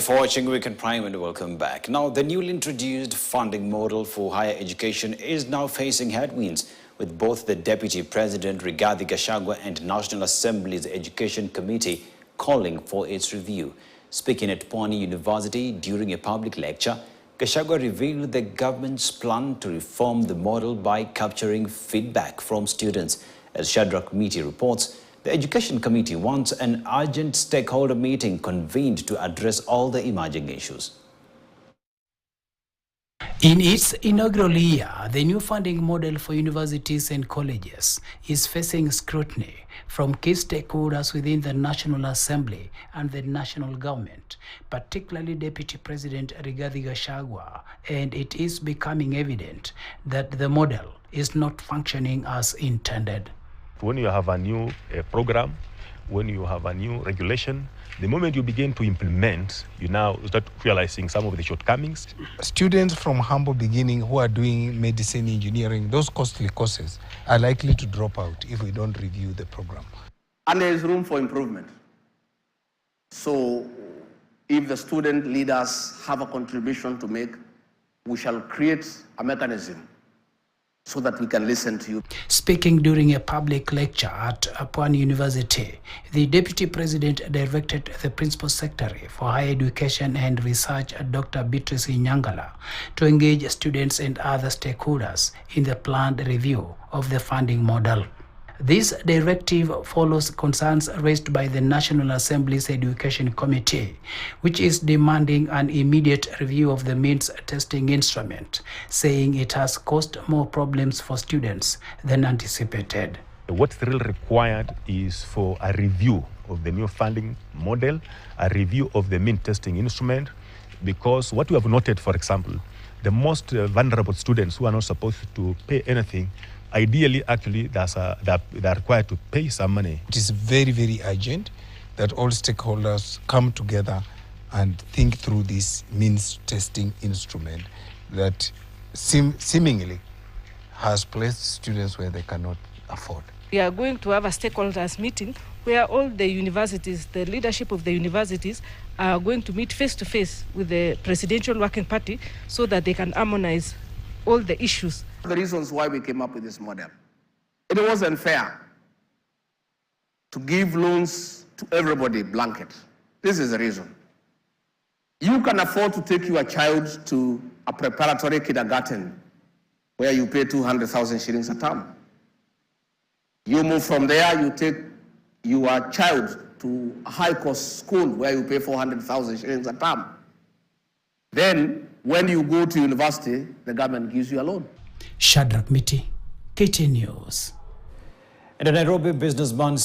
for watching Weekend Prime and welcome back. Now, the newly introduced funding model for higher education is now facing headwinds, with both the Deputy President Rigathi Gachagua and National Assembly's Education Committee calling for its review. Speaking at Pwani University during a public lecture, Gachagua revealed the government's plan to reform the model by capturing feedback from students. As Shadrach Miti reports, the Education Committee wants an urgent stakeholder meeting convened to address all the emerging issues. In its inaugural year, the new funding model for universities and colleges is facing scrutiny from key stakeholders within the National Assembly and the national government, particularly Deputy President Rigathi Gachagua, and it is becoming evident that the model is not functioning as intended. When you have a new program, when you have a new regulation, the moment you begin to implement, you now start realizing some of the shortcomings. Students from humble beginning who are doing medicine, engineering, those costly courses are likely to drop out if we don't review the program. And there is room for improvement. So if the student leaders have a contribution to make, we shall create a mechanism so that we can listen to you. Speaking during a public lecture at Pwani University, the Deputy President directed the Principal Secretary for Higher Education and Research, Dr. Beatrice Nyangala, to engage students and other stakeholders in the planned review of the funding model. This directive follows concerns raised by the National Assembly's Education Committee, which is demanding an immediate review of the means testing instrument, saying it has caused more problems for students than anticipated. What's really required is for a review of the new funding model, a review of the mean testing instrument, because what we have noted, for example, the most vulnerable students who are not supposed to pay anything, ideally, actually, they're required to pay some money. It is very, very urgent that all stakeholders come together and think through this means testing instrument that seemingly has placed students where they cannot afford. We are going to have a stakeholders meeting where all the universities, the leadership of the universities, are going to meet face-to-face with the Presidential Working Party so that they can harmonize all the issues. The reasons why we came up with this model. It wasn't fair to give loans to everybody blanket. This is the reason. You can afford to take your child to a preparatory kindergarten where you pay 200,000 shillings a term. You move from there, you take your child to a high-cost school where you pay 400,000 shillings a term. Then, when you go to university, the government gives you a loan. Shadrach Miti, KT News. And a Nairobi businessman